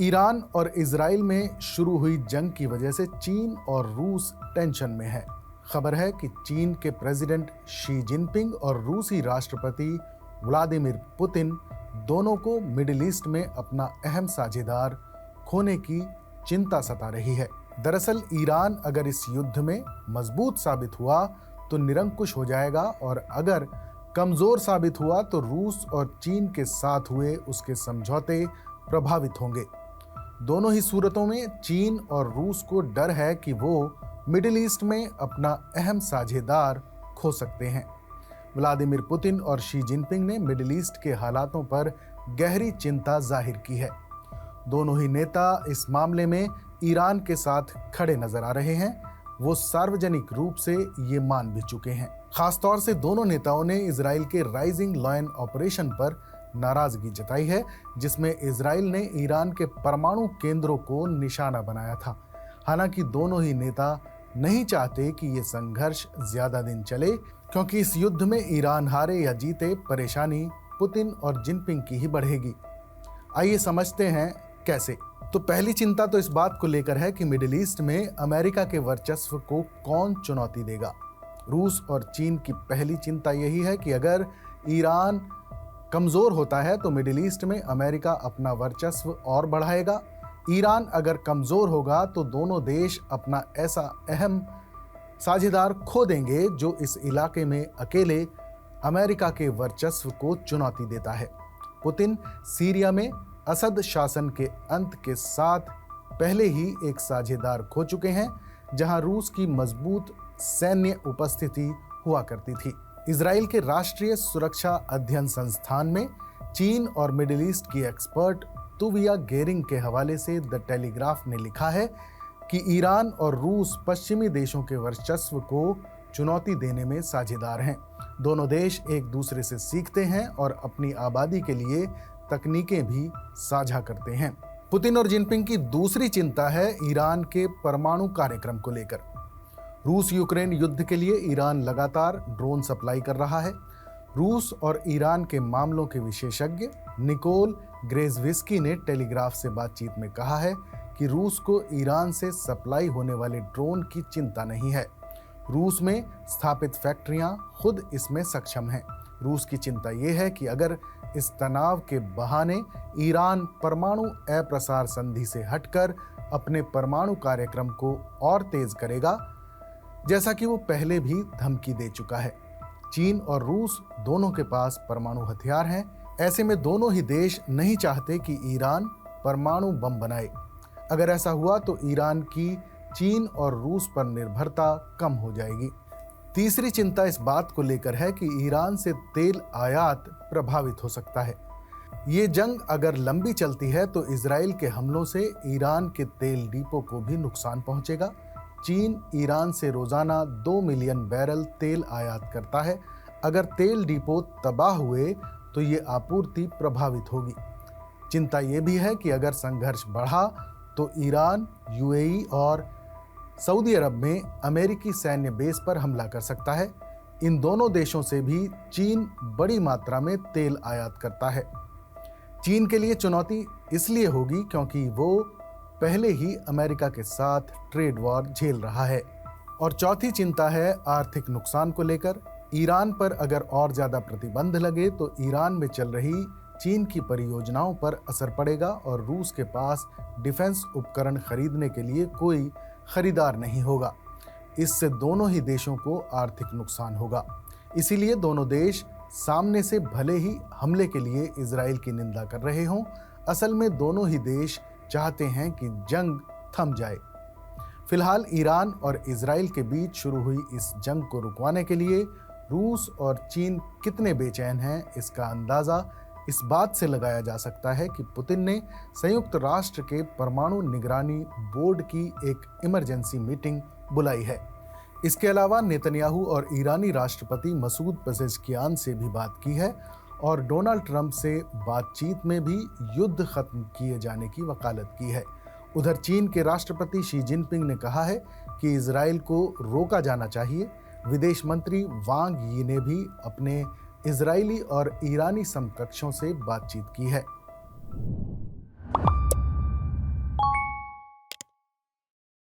Iran और Israel में शुरू हुई जंग की वजह से चीन और रूस टेंशन में है। खबर है कि चीन के प्रेसिडेंट शी जिनपिंग और रूसी राष्ट्रपति व्लादिमीर पुतिन दोनों को मिडिल ईस्ट में अपना अहम साझेदार खोने की चिंता सता रही है। दरअसल ईरान अगर इस युद्ध में मजबूत साबित हुआ तो निरंकुश हो जाएगा, और अगर कमजोर साबित हुआ तो रूस और चीन के साथ हुए उसके समझौते प्रभावित होंगे। दोनों ही सूरतों में चीन और रूस को डर है कि वो मिडिल ईस्ट में अपना अहम साझेदार खो सकते हैं। व्लादिमीर पुतिन और शी जिनपिंग ने मिडिल ईस्ट के हालातों पर गहरी चिंता जाहिर की है। दोनों ही नेता इस मामले में ईरान के साथ खड़े नजर आ रहे हैं। वो सार्वजनिक रूप से ये मान भी चुके हैं। खासतौर से दोनों नेताओं ने इजराइल के राइजिंग लायन ऑपरेशन पर नाराजगी जताई है, जिसमें इजराइल ने ईरान के परमाणु केंद्रों को निशाना बनाया था। हालांकि दोनों ही नेता नहीं चाहते कि ये संघर्ष ज्यादा दिन चले, क्योंकि इस युद्ध में ईरान हारे या जीते परेशानी पुतिन और जिनपिंग की ही बढ़ेगी। आइए समझते हैं कैसे। तो पहली चिंता तो इस बात को लेकर है कि मिडिल ईस्ट में अमेरिका के वर्चस्व को कौन चुनौती देगा। रूस और चीन की पहली चिंता यही है कि अगर ईरान कमजोर होता है तो मिडिल ईस्ट में अमेरिका अपना वर्चस्व और बढ़ाएगा। ईरान अगर कमजोर होगा तो दोनों देश अपना ऐसा अहम साझेदार खो देंगे जो इस इलाके में अकेले अमेरिका के वर्चस्व को चुनौती देता है। पुतिन सीरिया में असद शासन के अंत के साथ पहले ही एक साझेदार खो चुके हैं, जहां रूस की मजबूत सैन्य उपस्थिति हुआ करती थी। इजराइल के राष्ट्रीय सुरक्षा अध्ययन संस्थान में चीन और मिडिल ईस्ट की एक्सपर्ट तुविया गेरिंग के हवाले से द टेलीग्राफ ने लिखा है कि ईरान और रूस पश्चिमी देशों के वर्चस्व को चुनौती देने में साझेदार हैं। दोनों देश एक दूसरे से सीखते हैं और अपनी आबादी के लिए तकनीकें भी साझा करते हैं। पुतिन और जिनपिंग की दूसरी चिंता है ईरान के परमाणु कार्यक्रम को लेकर। रूस यूक्रेन युद्ध के लिए ईरान लगातार ड्रोन सप्लाई कर रहा है। रूस और ईरान के मामलों के विशेषज्ञ निकोल ग्रेजविस्की ने टेलीग्राफ से बातचीत में कहा है कि रूस को ईरान से सप्लाई होने वाले ड्रोन की चिंता नहीं है। रूस में स्थापित फैक्ट्रियां खुद इसमें सक्षम हैं। रूस की चिंता यह है कि अगर इस तनाव के बहाने ईरान परमाणु अप्रसार संधि से हटकर अपने परमाणु कार्यक्रम को और तेज करेगा, जैसा कि वो पहले भी धमकी दे चुका है। चीन और रूस दोनों के पास परमाणु हथियार हैं। ऐसे में दोनों ही देश नहीं चाहते कि ईरान परमाणु बम बनाए। अगर ऐसा हुआ तो ईरान की चीन और रूस पर निर्भरता कम हो जाएगी। तीसरी चिंता इस बात को लेकर है कि ईरान से तेल आयात प्रभावित हो सकता है। ये जंग अगर लंबी चलती है तो इजराइल के हमलों से ईरान के तेल डिपो को भी नुकसान पहुंचेगा। चीन ईरान से रोजाना 2 मिलियन बैरल तेल आयात करता है। अगर तेल डिपो तबाह हुए तो ये आपूर्ति प्रभावित होगी। चिंता ये भी है कि अगर संघर्ष बढ़ा तो ईरान, यूएई और सऊदी अरब में अमेरिकी सैन्य बेस पर हमला कर सकता है। इन दोनों देशों से भी चीन बड़ी मात्रा में तेल आयात करता है। चीन के लिए चुनौती इसलिए होगी क्योंकि वो पहले ही अमेरिका के साथ ट्रेड वॉर झेल रहा है। और चौथी चिंता है आर्थिक नुकसान को लेकर। ईरान पर अगर और ज्यादा प्रतिबंध लगे तो ईरान में चल रही चीन की परियोजनाओं पर असर पड़ेगा और रूस के पास डिफेंस उपकरण खरीदने के लिए कोई खरीदार नहीं होगा। इससे दोनों ही देशों को आर्थिक नुकसान होगा। इसीलिए दोनों देश सामने से भले ही हमले के लिए इजराइल की निंदा कर रहे हों, असल में दोनों ही देश चाहते हैं कि जंग थम जाए। फिलहाल ईरान और इजराइल के बीच शुरू हुई इस जंग को रुकवाने के लिए रूस और चीन कितने बेचैन हैं, इसका अंदाजा इस बात से लगाया जा सकता है कि पुतिन ने संयुक्त राष्ट्र के परमाणु निगरानी बोर्ड की एक इमरजेंसी मीटिंग बुलाई है। इसके अलावा नेतन्याहू और ईरानी राष्ट्रपति मसूद पेजेश्कियान से भी बात की है और डोनाल्ड ट्रंप से बातचीत में भी युद्ध खत्म किए जाने की वकालत की है। उधर चीन के राष्ट्रपति शी जिनपिंग ने कहा है कि इजराइल को रोका जाना चाहिए। विदेश मंत्री वांग यी ने भी अपने इजरायली और ईरानी समकक्षों से बातचीत की है।